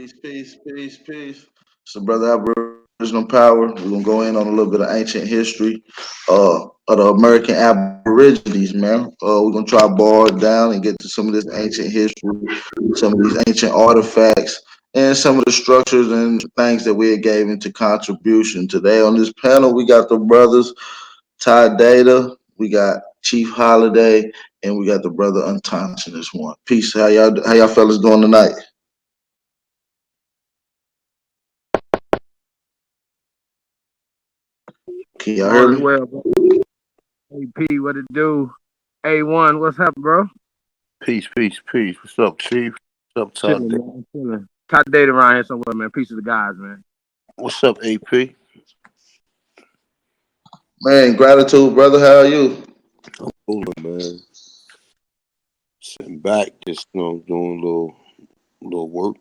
Peace. So, brother Aboriginal Power, we're gonna go in on a little bit of ancient history of the American Aborigines, man. We're gonna try to boil it down and get to some of this ancient history, some of these ancient artifacts, and some of the structures and things that we had gave into contribution. Today on this panel, we got the brothers Ty Data, we got Chief Holiday, and we got the brother Untouched in this one. Peace. How y'all fellas doing tonight? Can y'all hear All is me? well, bro. AP, what it do? A1, what's up, bro? Peace. What's up, Chief? What's up, Todd? Chilling, man. Chilling. Top date around here somewhere, man. Peace to the guys, man. What's up, AP? Man, gratitude, brother. How are you? Cooler, man. Sitting back, just doing a little work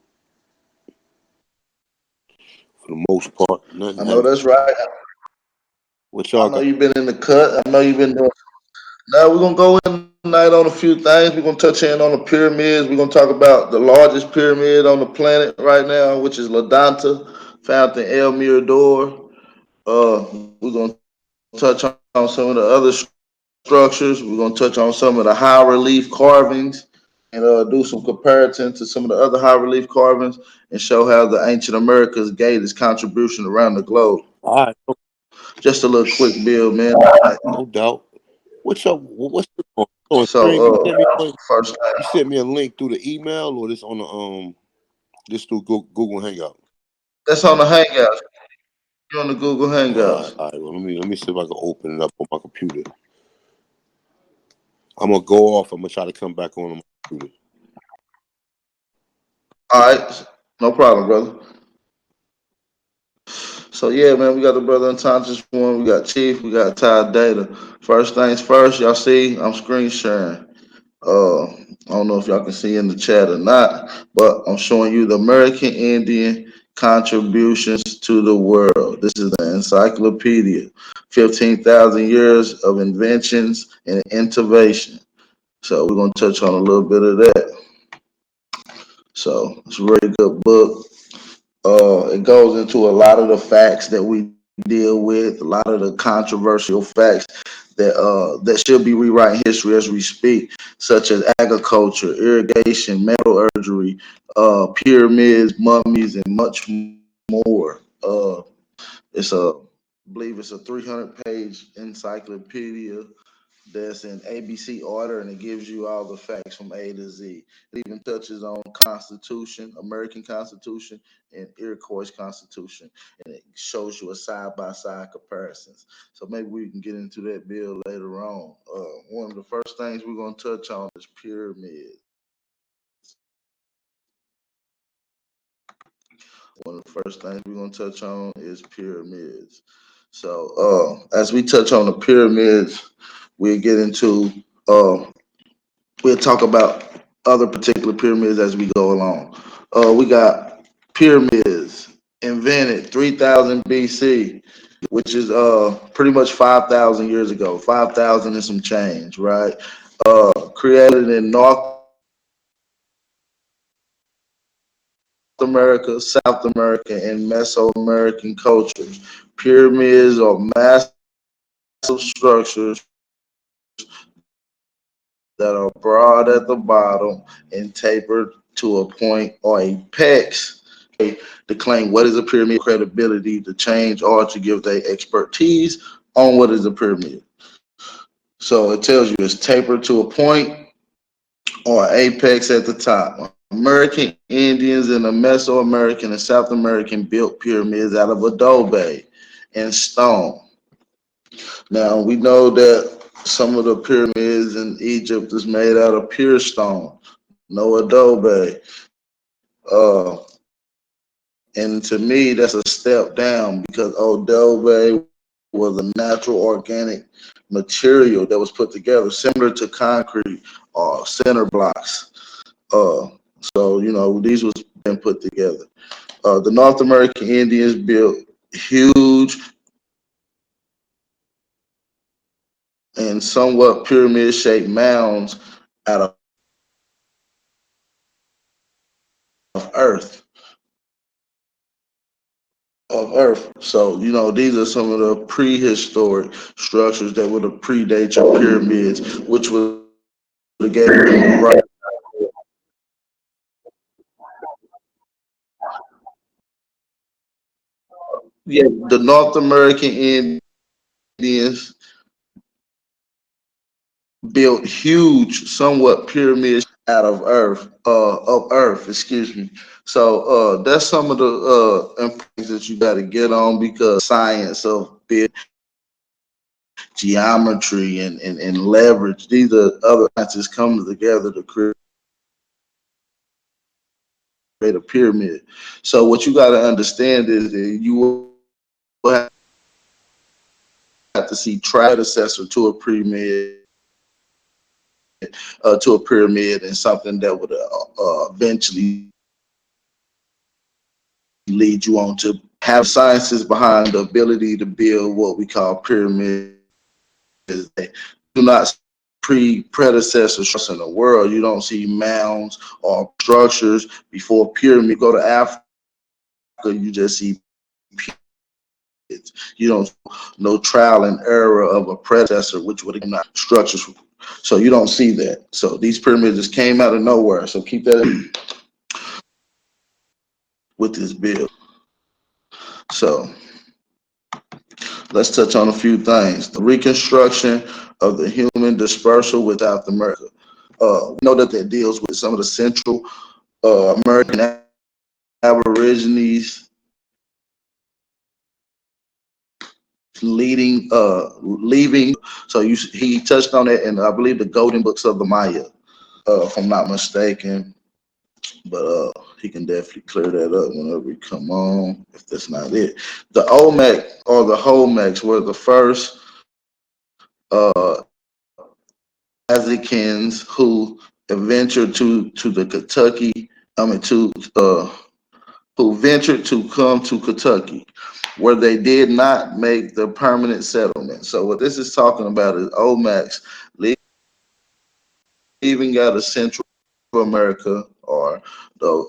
for the most part. I Nothing know heavy. that's right. What I y'all know got? you've been in the cut. I know you've been doing. Now we're gonna go in tonight on a few things. We're gonna touch in on the pyramids. We're gonna talk about the largest pyramid on the planet right now, which is La Danta, found in El Mirador. We're gonna touch on some of the other structures. We're gonna touch on some of the high relief carvings and do some comparison to some of the other high relief carvings and show how the ancient Americas gave its contribution around the globe. All right, Just a little quick build, man. no doubt. What's up? What's this on stream? So, first, You sent me a link through the email or this on the this through Google Hangout. that's on the Hangouts. You're on the Google All right, Hangouts. all right. Well, let me see if I can open it up on my computer. I'm gonna go off. I'm gonna try to come back on my computer. All right, no problem, brother. So yeah, man, we got the brother unconscious one. We got Chief. We got Ty Data. First things first, y'all see, I'm screen sharing. I don't know if y'all can see in the chat or not, but I'm showing you the American Indian contributions to the world. This is the encyclopedia. 15,000 years of inventions and innovation. So we're gonna touch on a little bit of that. So it's a very good book. It goes into a lot of the facts that we deal with, a lot of the controversial facts that should be rewriting history as we speak, such as agriculture, irrigation, metallurgy, pyramids, mummies, and much more. It's a, I believe it's a 300-page encyclopedia that's in ABC order, and it gives you all the facts from A to Z. It even touches on Constitution, American Constitution, and Iroquois Constitution, and it shows you a side by side comparisons. So maybe we can get into that bill later on. One of the first things we're going to touch on is pyramids. One of the first things we're going to touch on is pyramids. So as we touch on the pyramids, we'll get into we'll talk about other particular pyramids as we go along. We got pyramids invented 3000 BC, which is pretty much 5,000 years ago, 5,000 and some change, right? Created in North America, South America, and Mesoamerican cultures. Pyramids are massive structures that are broad at the bottom and tapered to a point or apex to claim what is a pyramid, credibility to change or to give their expertise on what is a pyramid. So it tells you it's tapered to a point or apex at the top. American Indians and the Mesoamerican and South American built pyramids out of adobe and stone. Now we know that some of the pyramids in Egypt is made out of pure stone, no adobe. And to me, that's a step down because adobe was a natural organic material that was put together, similar to concrete or center blocks. Uh, so these was been put together. The North American Indians built huge and somewhat pyramid-shaped mounds out of earth. of Earth. So, these are some of the prehistoric structures that would have predate your pyramids, which would have gave them the right. Yeah, the North American Indians built huge, somewhat pyramids out of Earth, excuse me. So that's some of the things that you got to get on because science of geometry and leverage. These are other sciences coming together to create a pyramid. So what you got to understand is that you will have to see predecessor to a pyramid and something that would eventually lead you on to have sciences behind the ability to build what we call pyramids. They do not pre-predecessors in the world. You don't see mounds or structures before pyramid. Go to Africa, you just see pyramids. You don't no trial and error of a predecessor, which would have not structures. So you don't see that. So these pyramids just came out of nowhere. So keep that with this bill. So let's touch on a few things. The reconstruction of the human dispersal with South America. We know that deals with some of the Central American Aborigines leaving. So he touched on it, and I believe the Golden Books of the Maya, if I'm not mistaken. But he can definitely clear that up whenever we come on, if that's not it. The Olmec or the Olmecs were the first Aztekans who ventured to the Kentucky. I mean to who ventured to come to Kentucky, where they did not make the permanent settlement. So what this is talking about is Olmecs leaving out of Central America or the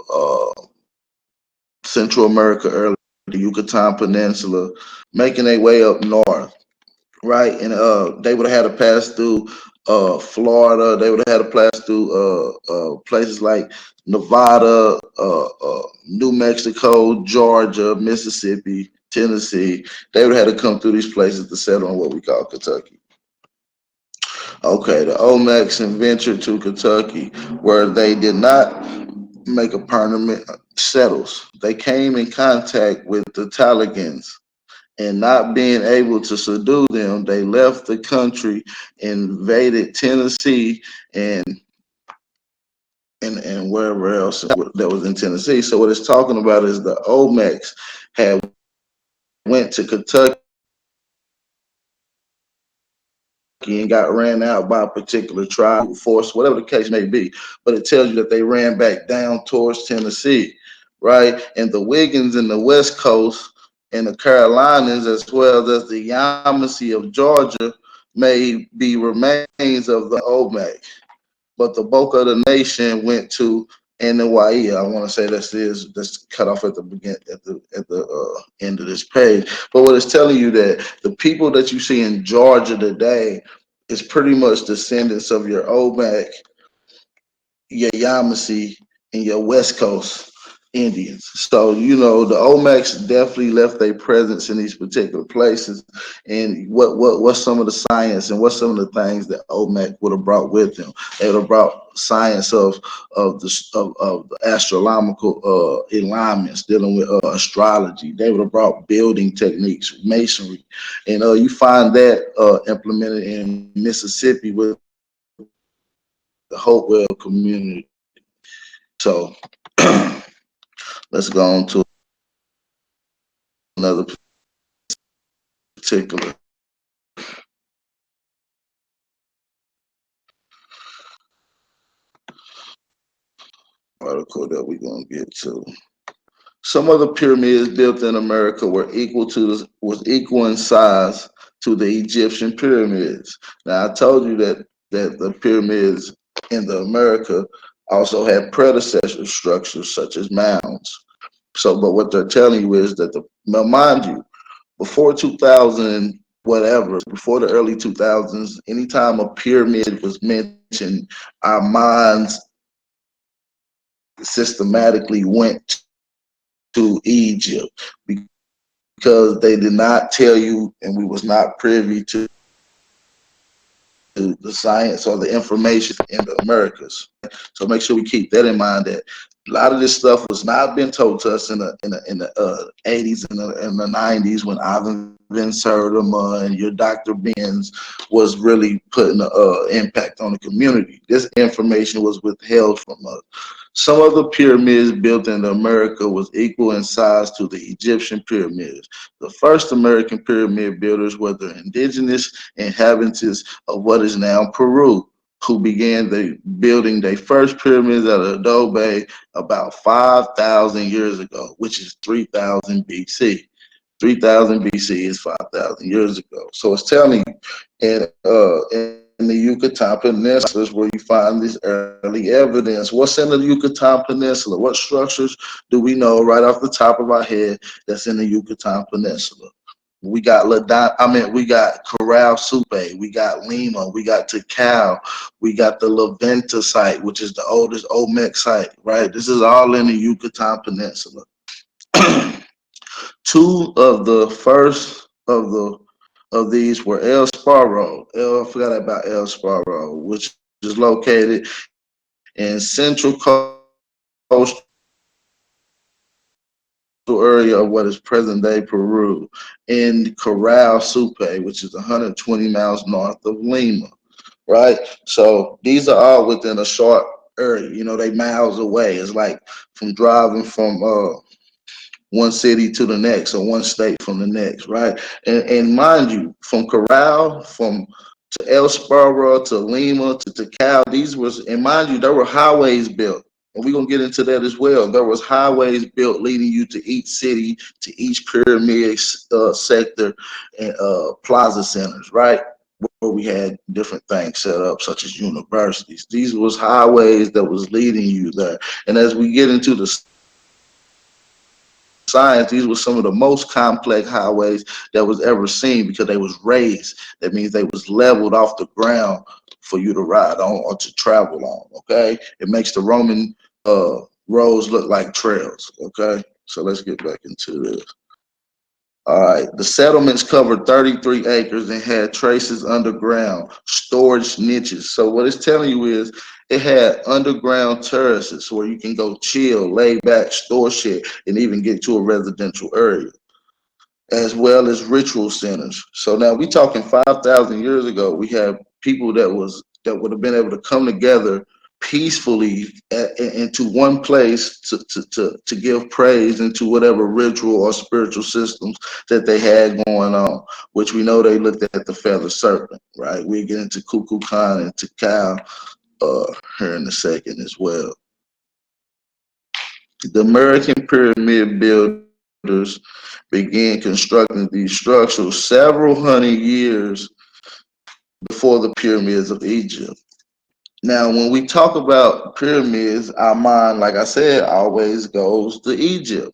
Central America earlier, the Yucatan Peninsula, making their way up north, right? And they would have had to pass through Florida. They would have had to pass through places like Nevada, New Mexico, Georgia, Mississippi, Tennessee. They would have had to come through these places to settle on what we call Kentucky. Okay, the Olmecs ventured to Kentucky, where they did not make a permanent settles. They came in contact with the Taligans, and not being able to subdue them, they left the country, invaded Tennessee, and wherever else that was in Tennessee. So what it's talking about is the Olmecs had went to Kentucky and got ran out by a particular tribe, force, whatever the case may be. But it tells you that they ran back down towards Tennessee, right? And the Wiggins in the West Coast and the Carolinas, as well as the Yamasee of Georgia, may be remains of the Olmec, but the bulk of the nation went to NYE. I want to say that's cut off at the begin at the end of this page. But what it's telling you that the people that you see in Georgia today is pretty much descendants of your Olmec, your Yamasee, and your West Coast Indians. So, the Olmecs definitely left their presence in these particular places. And what's some of the science and what's some of the things that Olmec would have brought with them? They would have brought science of the astronomical alignments, dealing with astrology. They would have brought building techniques, masonry, and you find that implemented in Mississippi with the Hopewell community. So let's go on to another particular article that we're gonna get to. Some of the pyramids built in America was equal in size to the Egyptian pyramids. Now I told you that the pyramids in the America also had predecessor structures such as mounds. So, but what they're telling you is that now mind you, before 2000, whatever, before the early 2000s, anytime a pyramid was mentioned, our minds systematically went to Egypt because they did not tell you, and we was not privy to the science or the information in the Americas. So make sure we keep that in mind that a lot of this stuff was not been told to us in the 80s and the 90s when Ivan Van Sertima and your Dr. Benz was really putting an impact on the community. This information was withheld from us. Some of the pyramids built in America was equal in size to the Egyptian pyramids. The first American pyramid builders were the indigenous inhabitants of what is now Peru, who began building their first pyramids at Adobe about 5,000 years ago, which is 3,000 BC. 3,000 BC is 5,000 years ago. So it's telling you, in the Yucatan Peninsula is where you find this early evidence. What's in the Yucatan Peninsula? What structures do we know right off the top of our head that's in the Yucatan Peninsula? We got we got Corral Supe, we got Lima, we got Tikal, we got the La Venta site, which is the oldest Olmec site, right? This is all in the Yucatan Peninsula. Two of the first of these were El Sparrow. I forgot about El Sparrow, which is located in central coastal area of what is present day Peru, in Corral Supe, which is 120 miles north of Lima, right? So these are all within a short area. You know, they miles away. It's like from driving from one city to the next or one state from the next, right? And mind you, from Corral, to El Sparrow, to Lima, to Cal, these was, and mind you, there were highways built. And we're gonna get into that as well. There was highways built leading you to each city, to each pyramid sector, and plaza centers, right? Where we had different things set up, such as universities. These was highways that was leading you there. And as we get into the science, these were some of the most complex highways that was ever seen because they was raised. That means they was leveled off the ground for you to ride on or to travel on. Okay, it makes the Roman roads look like trails. Okay, so let's get back into this. All right, the settlements covered 33 acres and had traces underground, storage niches. So what it's telling you is it had underground terraces where you can go chill, lay back, store shit, and even get to a residential area, as well as ritual centers. So now we talking 5,000 years ago. We have people that would have been able to come together peacefully into one place to give praise into whatever ritual or spiritual systems that they had going on, which we know they looked at the feather serpent, right? We get into Kukulkan and Tikal here in a second as well. The American pyramid builders began constructing these structures several hundred years before the pyramids of Egypt. Now, when we talk about pyramids, our mind, like I said, always goes to Egypt.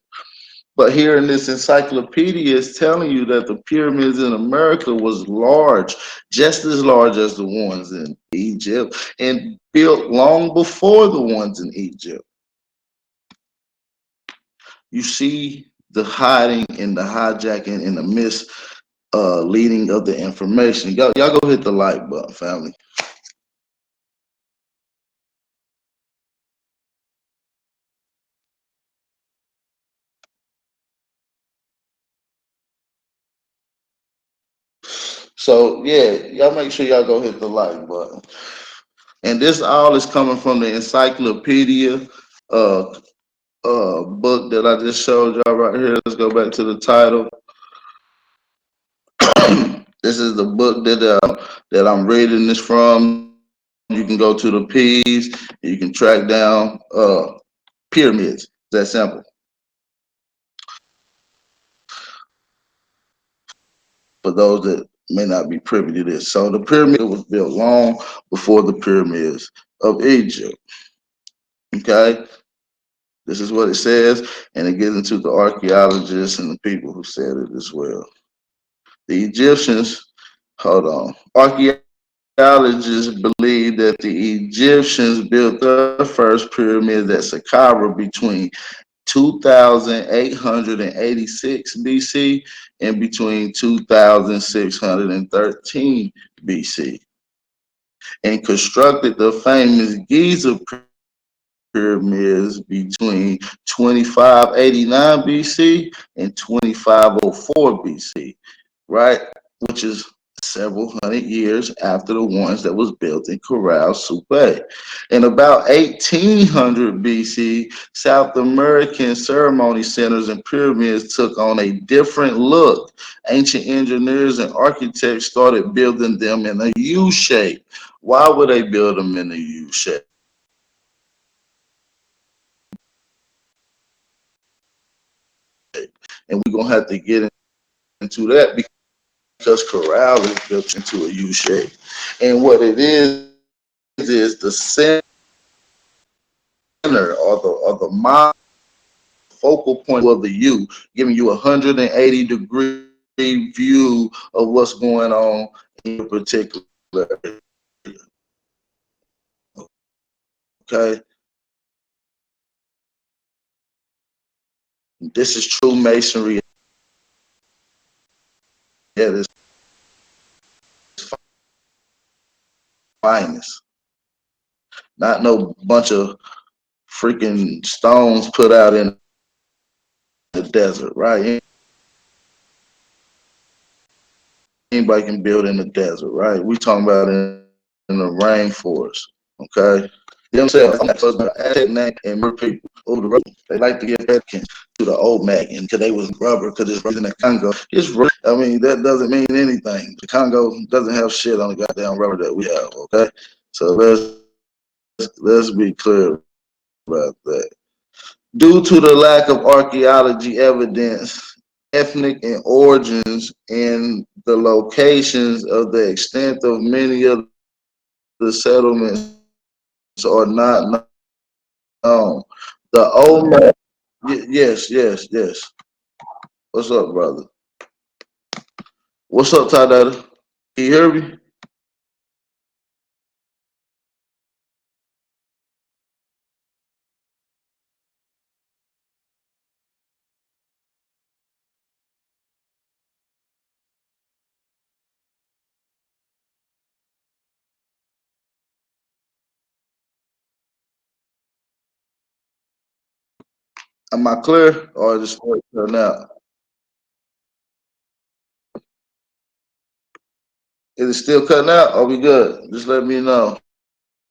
But here in this encyclopedia is telling you that the pyramids in America was large, just as large as the ones in Egypt, and built long before the ones in Egypt. You see the hiding and the hijacking and the misleading of the information. Y'all go hit the like button, family. So yeah, y'all make sure y'all go hit the like button. And this all is coming from the encyclopedia uh book that I just showed y'all right here. Let's go back to the title. This is the book that I'm reading this from. You can go to the P's, you can track down pyramids. It's that simple. For those that may not be privy to this. So the pyramid was built long before the pyramids of Egypt. Okay. This is what it says, and it gets into the archaeologists and the people who said it as well. The Egyptians, hold on, archaeologists believe that the Egyptians built their first pyramids at Saqqara between 2886 BC and between 2613 BC, and constructed the famous Giza pyramids between 2589 BC and 2504 BC, right? Which is several hundred years after the ones that was built in Corral Supe. In about 1800 BC, South American ceremony centers and pyramids took on a different look. Ancient engineers and architects started building them in a U shape. Why would they build them in a U shape? And we're gonna have to get into that because Corral is built into a U shape. And what it is the center or the focal point of the U, giving you a 180-degree view of what's going on in a particular area. Okay, this is true masonry at its finest. Not no bunch of freaking stones put out in the desert, right? Anybody can build in the desert, right? We talking about in the rainforest, okay? Themselves, name and more people. Oh, they like to give that to the old Mac, and because they was rubber, because it's in the Congo. It's rubber. I mean, that doesn't mean anything. The Congo doesn't have shit on the goddamn rubber that we have, okay? So let's be clear about that. Due to the lack of archaeology evidence, ethnic and origins and the locations of the extent of many of the settlements are not known. The old man, yes. What's up, brother? What's up, Tadada? Can you hear me? Am I clear or is it still cutting out? Is it still cutting out? Are we good? Just let me know.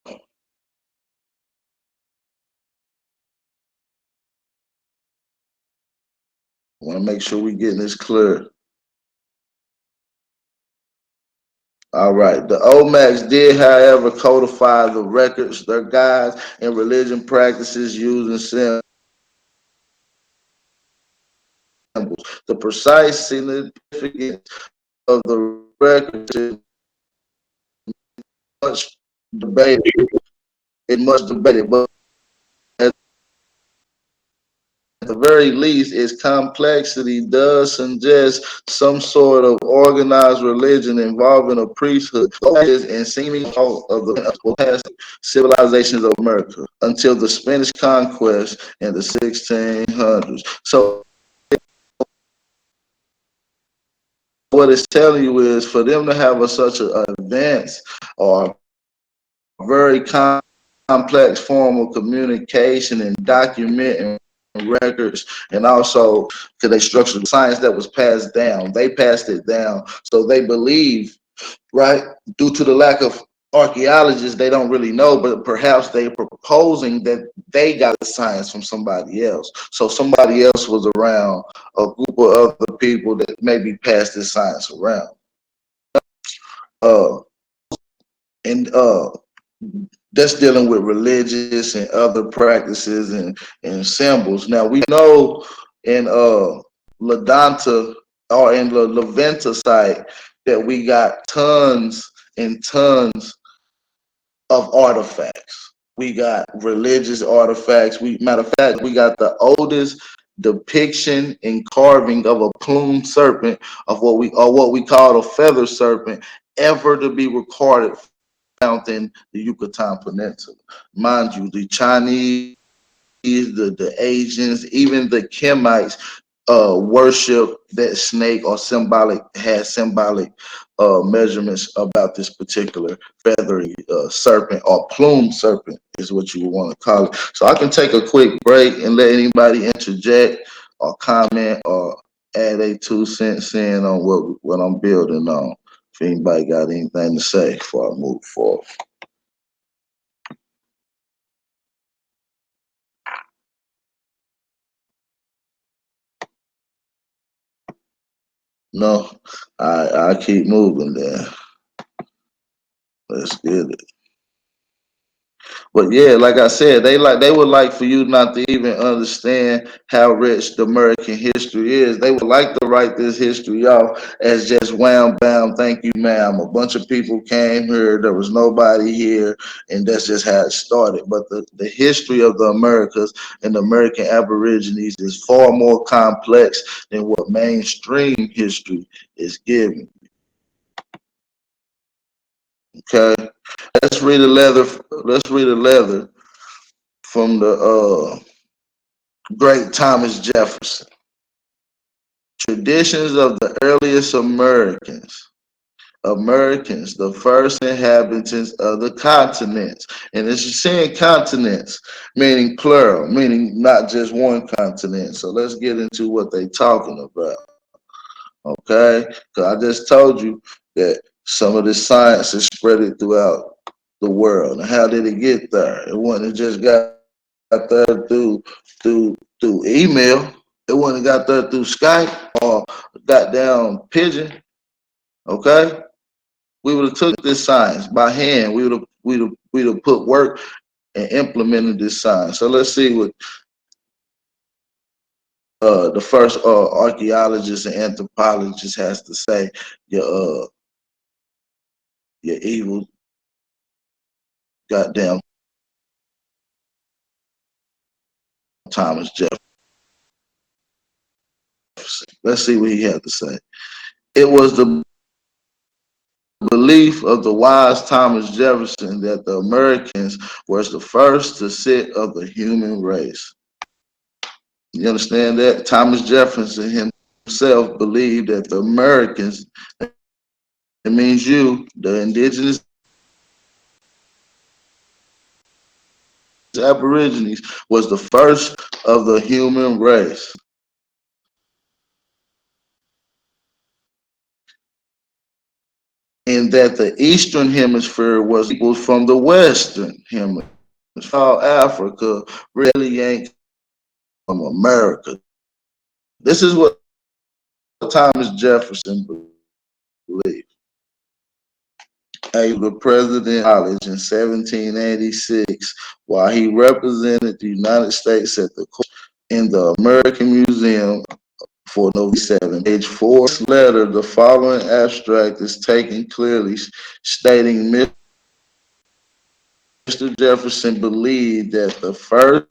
I want to make sure we getting this clear. All right. The Olmecs did, however, codify the records, their guides, and religion practices using symbols. The precise significance of the records is much debated. It much debated, but at the very least, its complexity does suggest some sort of organized religion involving a priesthood and seeming all of the past civilizations of America until the Spanish conquest in the 1600s. So what it's telling you is for them to have such an advanced or very complex form of communication and documenting records, and also because they structured the science that was passed down. They passed it down. So they believe, right, due to the lack of archaeologists, they don't really know, but perhaps they're proposing that they got the science from somebody else. So somebody else was around, a group of other people that maybe passed this science around. Uh, and that's dealing with religious and other practices and symbols. Now we know in La Danta or in the Levanta site that we got tons and tons of artifacts. We got religious artifacts. Matter of fact, we got the oldest depiction and carving of a plumed serpent of what we call a feather serpent ever to be recorded found in the Yucatan Peninsula. Mind you, the Chinese, the Asians, even the Kemites worship that snake or symbolic measurements about this particular feathery serpent or plume serpent is what you would want to call it. So I can take a quick break and let anybody interject or comment or add a 2 cents in on what I'm building on. If anybody got anything to say before I move forward. No, I keep moving there. Let's get it. But yeah, like I said, they would like for you not to even understand how rich the American history is. They would like to write this history off as just wham bam, thank you, ma'am. A bunch of people came here, there was nobody here, and that's just how it started. But the history of the Americas and the American Aborigines is far more complex than what mainstream history is giving. Okay. Let's read a leather. Let's read a leather from the great Thomas Jefferson. Traditions of the earliest Americans. Americans, the first inhabitants of the continents. And it's saying continents, meaning plural, meaning not just one continent. So let's get into what they're talking about. Okay? Because I just told you that some of this science is spread it throughout the world. And how did it get there? It wasn't just got there through email. It wouldn't got there through Skype or goddamn pigeon. Okay, we would have took this science by hand. We would have put work and implemented this science. So let's see what the first archaeologist and anthropologist has to say. Your your evil goddamn Thomas Jefferson. Let's see what he had to say. It was the belief of the wise Thomas Jefferson that the Americans was the first to sit of the human race. You understand that? Thomas Jefferson himself believed that the Americans, it means you, the indigenous Aborigines, was the first of the human race. And that the Eastern Hemisphere was people from the Western Hemisphere. All Africa really ain't from America. This is what Thomas Jefferson believed. He was the president of college in 1786 while he represented the United States at the court in the American Museum for November 7. Page 4 letter, the following abstract is taken clearly stating Mr. Jefferson believed that the first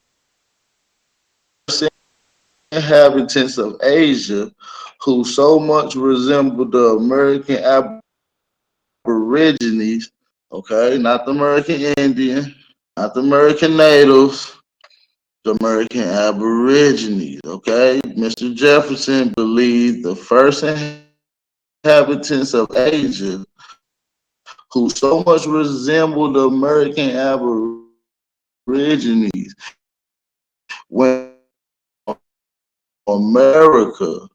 inhabitants of Asia who so much resembled the American Aborigines, okay, not the American Indian, not the American natives, the American Aborigines, okay? Mr. Jefferson believed the first inhabitants of Asia who so much resembled the American Aborigines when America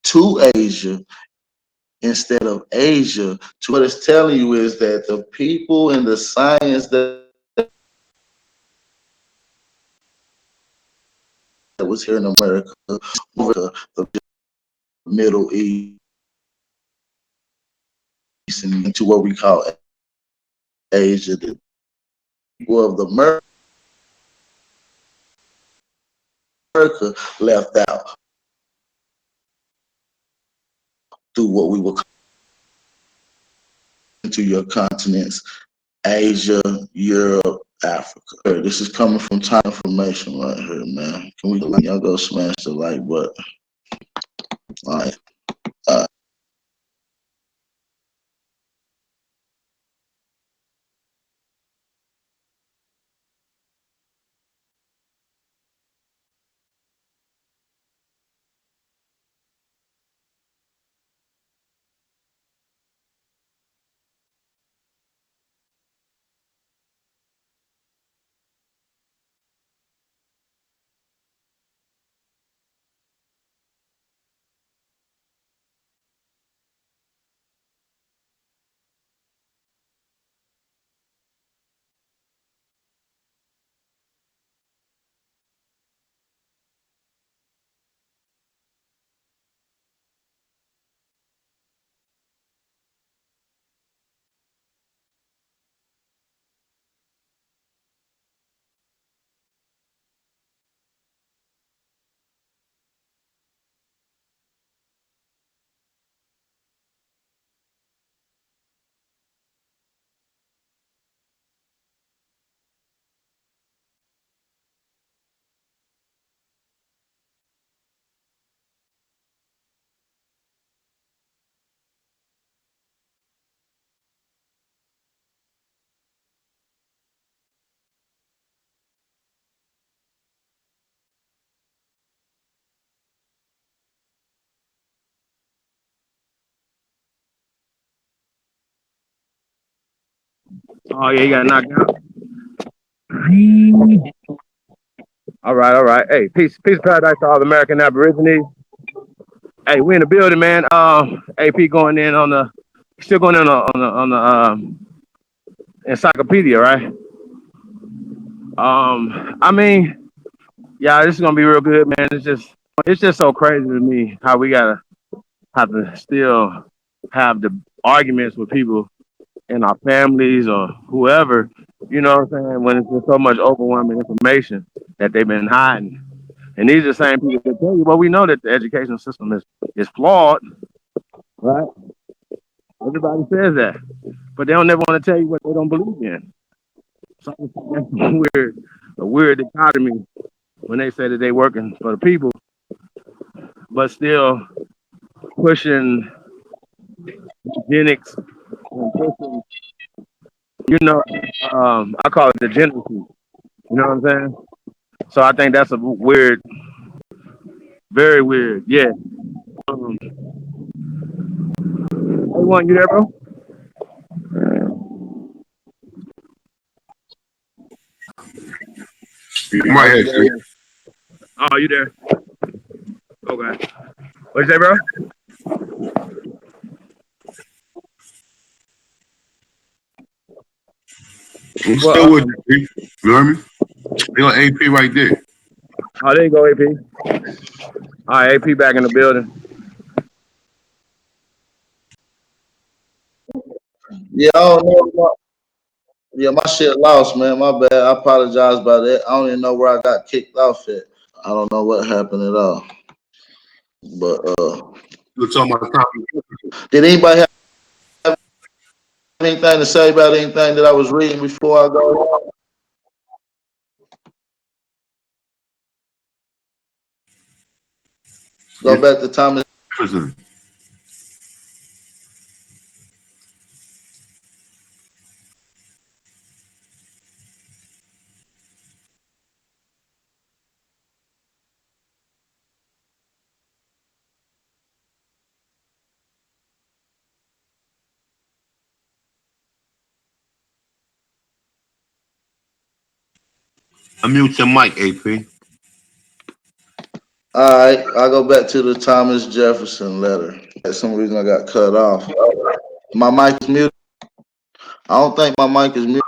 to Asia instead of Asia. To what it's telling you is that the people and the science that was here in America, the Middle East, and into what we call Asia, the people of the America left out through what we would into your continents, Asia, Europe, Africa. This is coming from time information right here, man. Can we y'all go smash the like button? All right. Oh yeah, he got knocked out. All right. Hey, peace, paradise to all the American Aborigines. Hey, we in the building, man. AP going in on the, still going in on the encyclopedia, right? I mean, yeah, this is gonna be real good, man. It's just so crazy to me how we gotta have to still have the arguments with people in our families or whoever, you know what I'm saying, when it's just so much overwhelming information that they've been hiding. And these are the same people that tell you, well, we know that the educational system is flawed, right? Everybody says that. But they don't never want to tell you what they don't believe in. So that's a weird dichotomy when they say that they working for the people, but still pushing eugenics and pushing, you know, I call it degeneracy. You know what I'm saying? So I think that's a weird, very weird. Yeah. Hey, one, you there, bro? I'm Oh, right you here, Chief. there? Oh, you there? Okay. What you say, bro? I'm Well, still with you, Chief. You hear me? They got AP right there. oh, there you go, AP. All right, AP back in the building. Yeah, I don't know. Yeah, my shit lost, man. My bad. I apologize about that. I don't even know where I got kicked off at. I don't know what happened at all. But You were talking about topic. did anybody have anything to say about anything that I was reading before I go back to Thomas? Jefferson. Unmute your mic, AP. All right, I'll go back to the Thomas Jefferson letter. For some reason I got cut off. My mic is muted. I don't think my mic is muted.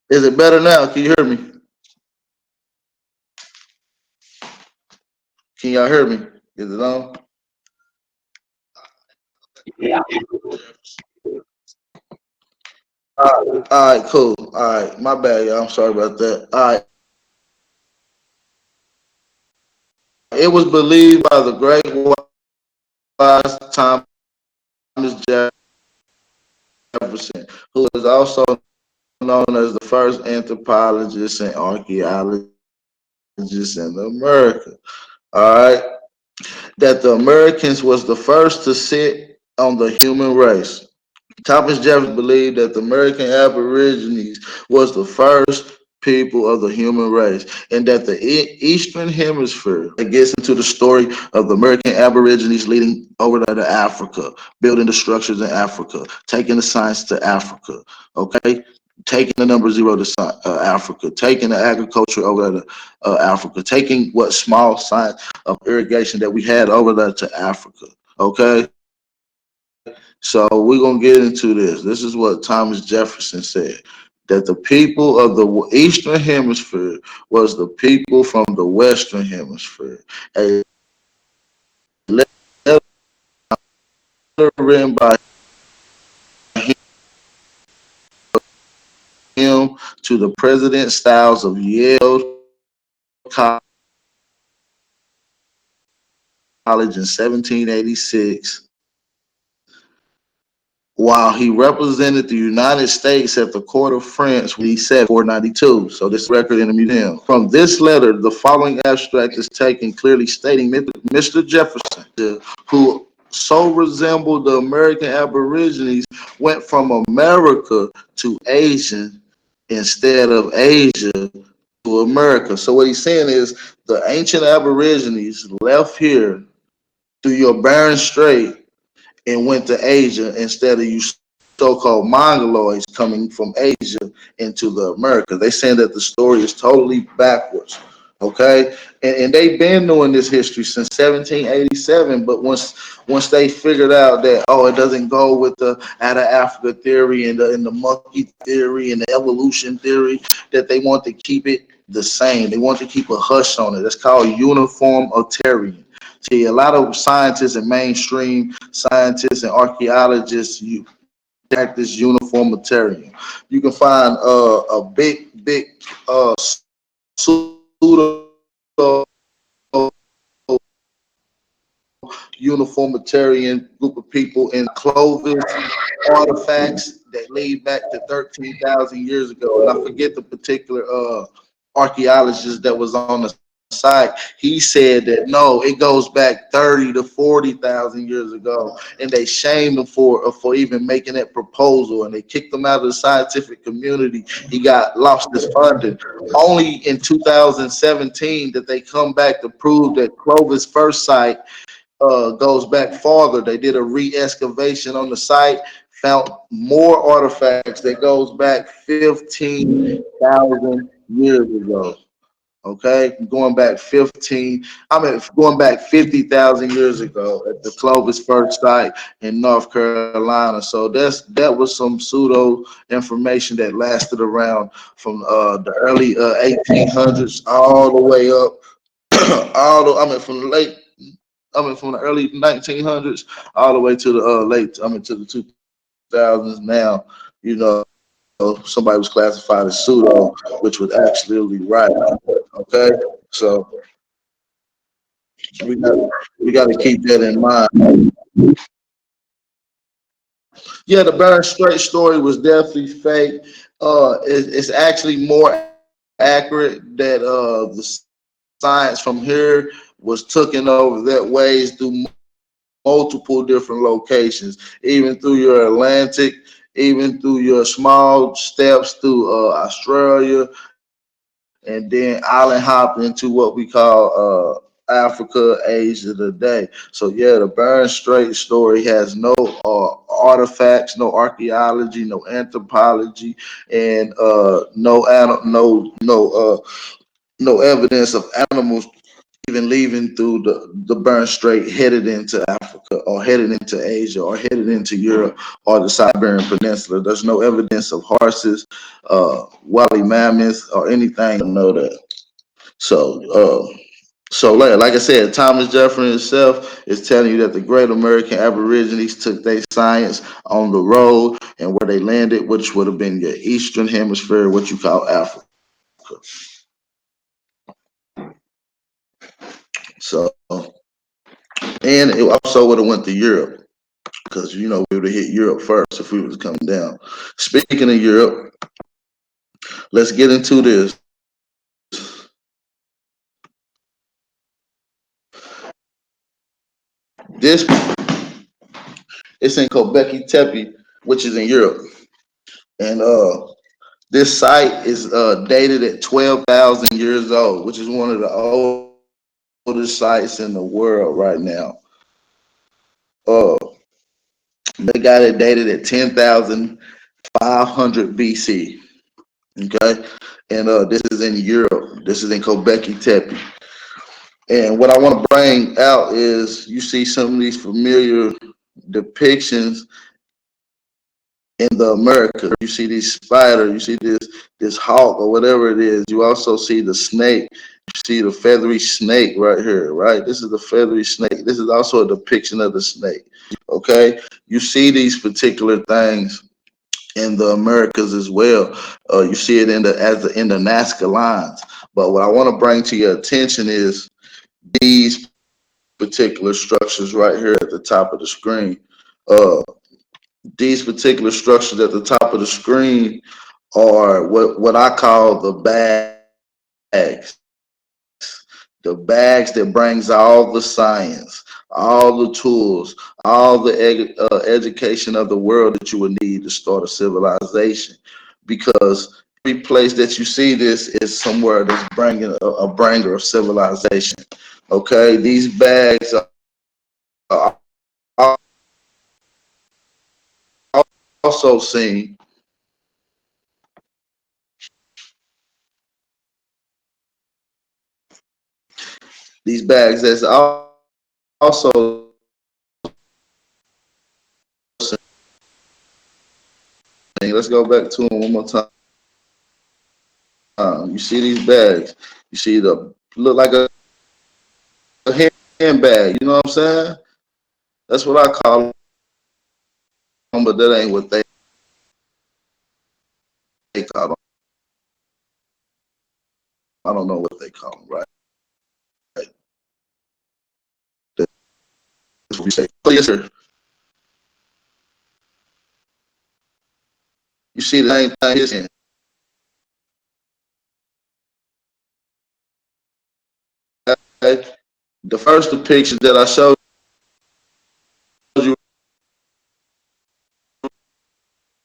Is it better now? Can you hear me? Can y'all hear me? Is it on? All right, cool. All right, my bad, y'all. I'm sorry about that. All right. It was believed by the great wise Thomas Jefferson Jefferson, who is also known as the first anthropologist and archaeologist in America. All right, that the Americans was the first to sit on the human race. Thomas Jefferson believed that the American Aborigines was the first people of the human race, and that the Eastern Hemisphere that gets into the story of the American Aborigines leading over to Africa, building the structures in Africa, taking the science to Africa, okay, taking the number zero to Africa, taking the agriculture over to Africa, taking what small science of irrigation that we had over there to Africa, okay. So we're gonna get into this. This is what Thomas Jefferson said, that the people of the Eastern Hemisphere was the people from the Western Hemisphere. A letter written by him to the President Styles of Yale College in 1786, while he represented the United States at the court of France when he said 492. So this record in the museum. From this letter, the following abstract is taken, clearly stating Mr. Jefferson, who so resembled the American Aborigines, went from America to Asia instead of Asia to America. So what he's saying is the ancient Aborigines left here through your Bering Strait and went to Asia instead of you so-called Mongoloids coming from Asia into the Americas. They saying that the story is totally backwards. Okay, and they've been doing this history since 1787. But once they figured out that it doesn't go with the out of Africa theory and the monkey theory and the evolution theory, that they want to keep it the same. They want to keep a hush on it. That's called uniformitarian. See, a lot of scientists and mainstream scientists and archaeologists practice uniformitarian. You can find a big pseudo uniformitarian group of people in Clovis artifacts that lead back to 13,000 years ago. And I forget the particular archaeologist that was on the site. He said that no, it goes back 30 to 40,000 years ago, and they shamed him for even making that proposal, and they kicked him out of the scientific community. He got lost his funding. Only in 2017 that they come back to prove that Clovis first site goes back farther. They did a re-excavation on the site, found more artifacts that goes back 15,000 years ago. Okay, going back 50,000 years ago at the Clovis First site in North Carolina. So that was some pseudo information that lasted around from the early 1800s all the way up, all the I mean from the late I mean, from the early 1900s all the way to the to the 2000s. Now, somebody was classified as pseudo, which was actually right. Okay, so we got we got to keep that in mind. Yeah, the Bering Strait story was definitely fake. It's actually more accurate that the science from here was taken over that ways through multiple different locations, even through your Atlantic, even through your small steps through Australia, and then island hop into what we call Africa, Asia today. So yeah, the Bering Strait story has no artifacts, no archaeology, no anthropology, and no evidence of animals even leaving through the Bering Strait headed into Africa or headed into Asia or headed into Europe or the Siberian Peninsula. There's no evidence of horses, woolly mammoths, or anything to know that. So, like I said, Thomas Jefferson himself is telling you that the great American Aborigines took their science on the road and where they landed, which would have been your Eastern Hemisphere, what you call Africa. So, and it also would have went to Europe. because we would have hit Europe first if we was coming down. Speaking of Europe, let's get into this. This it's in Göbekli Tepe, which is in Europe, and this site is dated at 12,000 years old, which is one of the oldest sites in the world right now. Uh, they got it dated at 10,500 BC. Okay, and this is in Europe. This is in Göbekli Tepe. And what I want to bring out is you see some of these familiar depictions in the America. You see these spider, you see this hawk or whatever it is. You also see the snake. You see the feathery snake right here, right? This is the feathery snake. This is also a depiction of the snake. Okay, you see these particular things in the Americas as well. You see it in the Nazca lines. But what I want to bring to your attention is these particular structures right here at the top of the screen. Uh, these particular structures at the top of the screen are what I call the bags. The bags that brings all the science, all the tools, all the education of the world that you would need to start a civilization. Because every place that you see this is somewhere that's bringing a bringer of civilization. Okay, these bags are also seen. These bags that's also seen. Let's go back to them one more time. You see these bags. You see the look like a handbag. You know what I'm saying? That's what I call them, but that ain't what they call them. I don't know what they call them, right? That's what we say. Oh, yes, sir. You see the same thing here. Okay? The first depiction that I showed you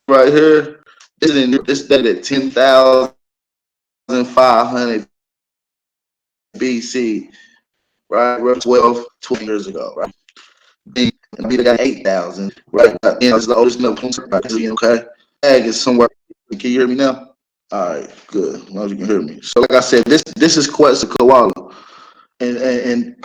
right here, this dated at 10,500 BC, right? 12 years ago, right? And we got 8,000, right? It's the oldest known okay? Ag is somewhere. Can you hear me now? All right, good. As long as you can hear me. So, like I said, this is Quetzalcoatl, and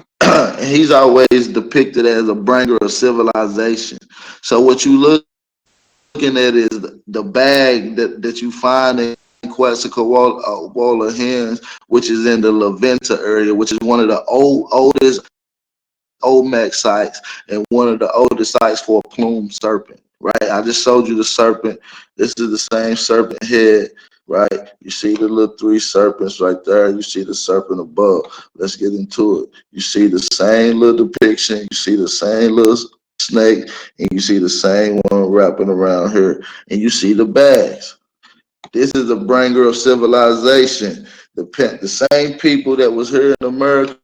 he's always depicted as a bringer of civilization. So, what you looking at is the bag that you find in Quetzalcoatl hands, which is in the Levanta area, which is one of the oldest Olmec sites and one of the oldest sites for a plumed serpent, right? I just showed you the serpent. This is the same serpent head, right? You see the little three serpents right there. You see the serpent above. Let's get into it. You see the same little depiction. You see the same little snake, and you see the same one wrapping around here, and you see the bags. This is a bringer of civilization. The same people that was here in America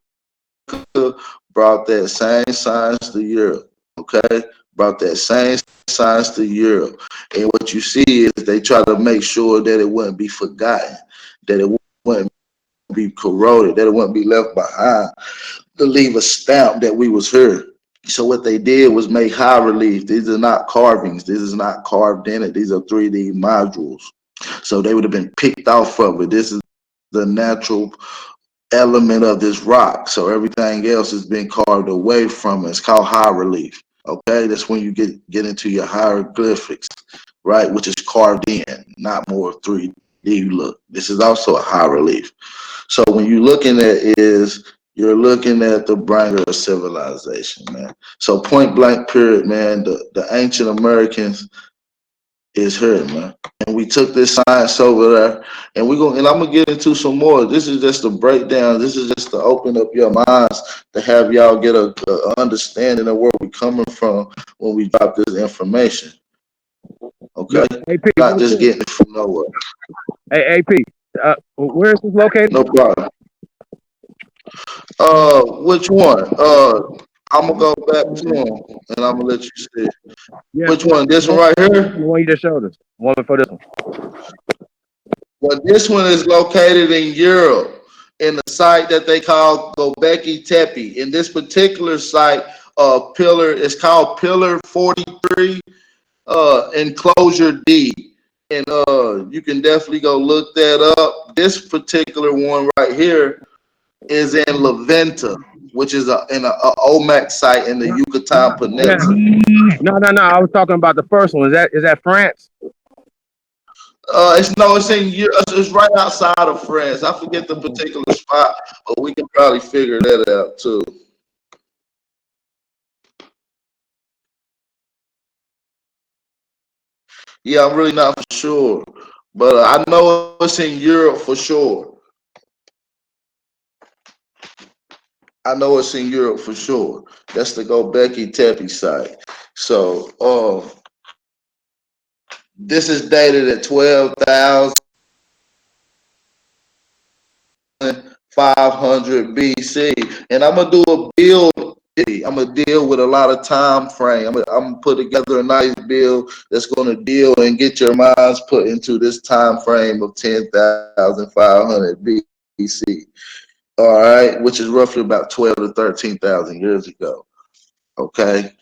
brought that same science to Europe. Okay, brought that same science to Europe, and what you see is they try to make sure that it wouldn't be forgotten, that it wouldn't be corroded, that it wouldn't be left behind, to leave a stamp that we was here. So what they did was make high relief. These are not carvings. This is not carved in it. These are 3D modules. So they would have been picked off of it. This is the natural element of this rock. So everything else has been carved away from it. It's called high relief. Okay, that's when you get into your hieroglyphics, right? Which is carved in, not more 3D look. This is also a high relief. So when you're looking at you're looking at the bringer of civilization, man. So point blank period, man, the ancient Americans is here, man. and we took this science over there, and I'm gonna get into some more. This is just a breakdown. This is just to open up your minds to have y'all get a understanding of where we're coming from when we drop this information. Yeah. Okay, AP, not real just quick. getting it from nowhere. Hey, AP, where is this located? No problem. Which one? I'm gonna go back to them, and I'm gonna let you see. Yeah, Which one? This one the right here? one you just showed us. One for this one. Well, this one is located in Europe, in a site that they call Gobekli Tepe. In this particular site, pillar it's called Pillar 43, Enclosure D, and you can definitely go look that up. This particular one right here is in Levanta, which is a OMAC site in the Yucatan Yeah. Peninsula. No. I was talking about the first one. Is that France? It's no, it's in it's right outside of France. I forget the particular spot, but we can probably figure that out too. Yeah, I'm really not for sure, but I know it's in Europe for sure. I know it's in Europe for sure. That's the Gobekli Tepe site. So, this is dated at 12,500 BC, and I'm gonna do a build. I'm gonna deal with a lot of time frame. I'm gonna put together a nice build that's gonna deal and get your minds put into this time frame of 10,500 BC. All right, which is roughly about 12 to 13,000 years ago. Okay,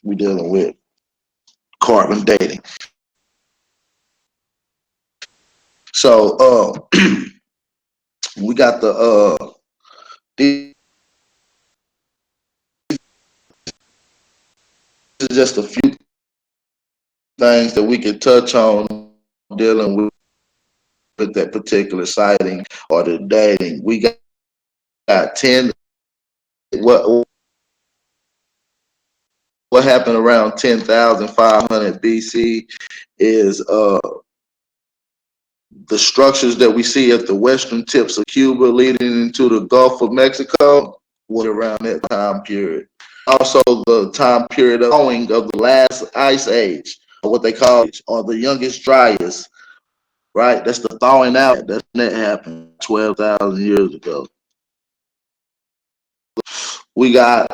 we dealing with carbon dating. So, we got these is just a few things that we can touch on dealing with that particular sighting or the dating. We got 10. What happened around 10,500 BC is the structures that we see at the western tips of Cuba leading into the Gulf of Mexico was around that time period. Also, the time period of the last ice age, or what they call or the youngest dryas, right? That's the thawing out. That happened 12,000 years ago. We got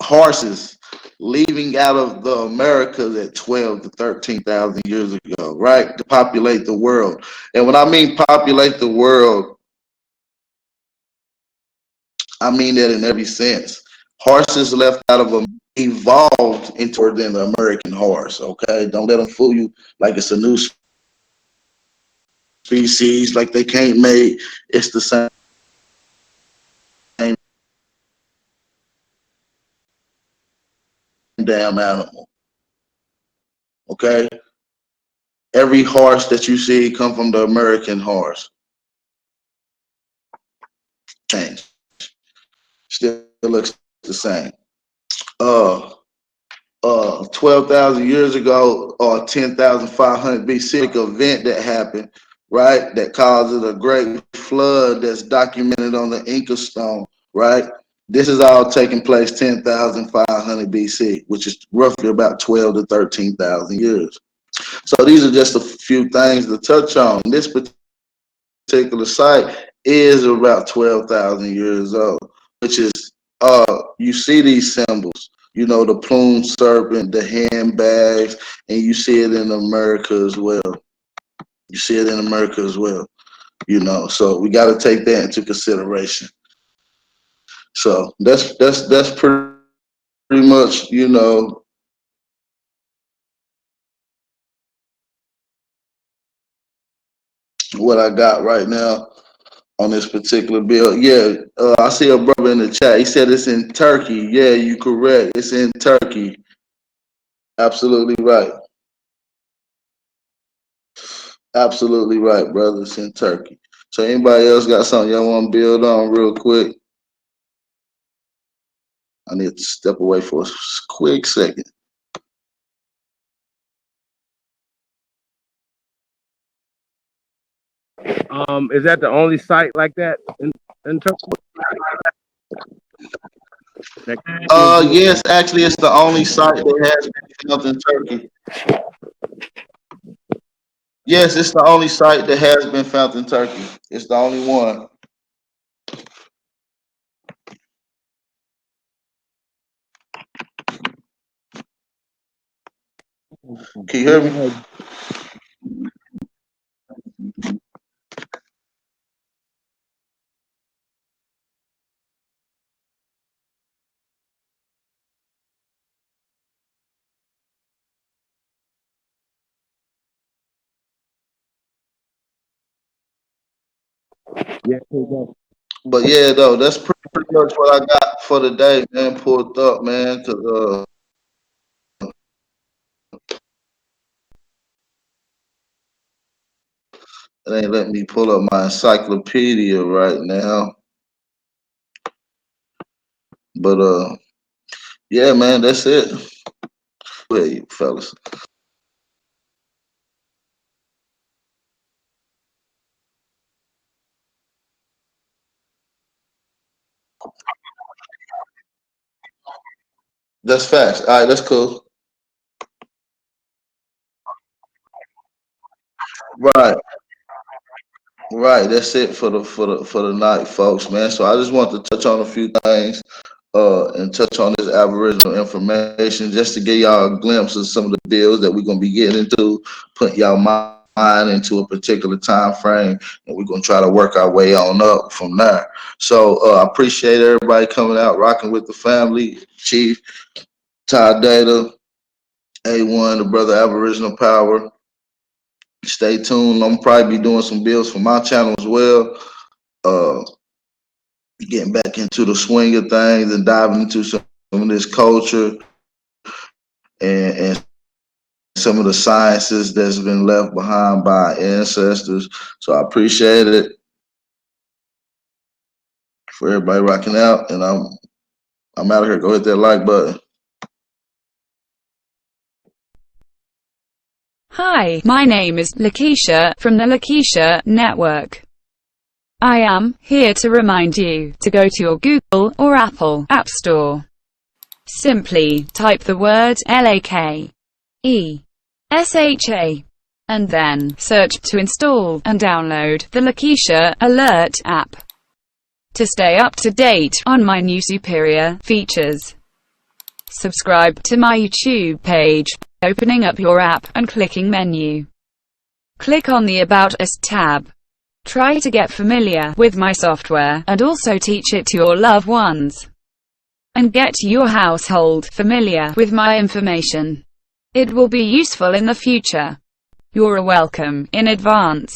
horses leaving out of the Americas at 12 to 13,000 years ago, right? To populate the world. And when I mean populate the world, I mean that in every sense. Horses left out of them evolved into the American horse, okay? Don't let them fool you like it's a new species, like they can't mate. It's the same damn animal, okay? Every horse that you see come from the American horse. Change. Still looks the same. Uh 12,000 years ago or 10,500 BC event that happened, right? That causes a great flood that's documented on the Inca stone, right? This is all taking place 10,500 BC, which is roughly about 12 to 13,000 years. So these are just a few things to touch on. This particular site is about 12,000 years old, which is you see these symbols, you know, the plume serpent, the handbags, and you see it in America as well. You see it in America as well, you know. So we got to take that into consideration. So that's pretty much, you know, what I got right now on this particular bill. Yeah, I see a brother in the chat. He said it's in Turkey. Yeah, you correct. It's in Turkey. Absolutely right. Absolutely right, brother. It's in Turkey. So anybody else got something y'all want to build on real quick? I need to step away for a quick second. Is that the only site like that in Turkey? Yes, actually, it's the only site that has been found in Turkey. Yes, it's the only site that has been found in Turkey. It's the only one. Can you hear me? Yeah, But yeah, though, that's pretty much what I got for the day, man. Pulled up, man, because it ain't letting me pull up my encyclopedia right now. But yeah, man, that's it. Hey, fellas. That's facts. All right, that's cool. Right, right. That's it for the night, folks, man. So I just want to touch on a few things, and touch on this Aboriginal information, just to give y'all a glimpse of some of the bills that we're gonna be getting into, putting y'all mind into a particular time frame, and we're gonna try to work our way on up from there. So I appreciate everybody coming out, rocking with the family, Chief, Ty Data, A1, the brother Aboriginal Power. Stay tuned. I'm probably be doing some builds for my channel as well. Uh, Getting back into the swing of things and diving into some of this culture and some of the sciences that's been left behind by ancestors. So I appreciate it for everybody rocking out, and I'm out of here. Go hit that like button. Hi, my name is Lakeisha from the Lakeisha Network. I am here to remind you to go to your Google or Apple App Store. Simply type the word LAKESHA and then search to install and download the Lakeisha Alert app to stay up to date on my new superior features. Subscribe to my YouTube page by opening up your app and clicking menu. Click on the About Us tab. Try to get familiar with my software and also teach it to your loved ones. And get your household familiar with my information. It will be useful in the future. You're welcome in advance.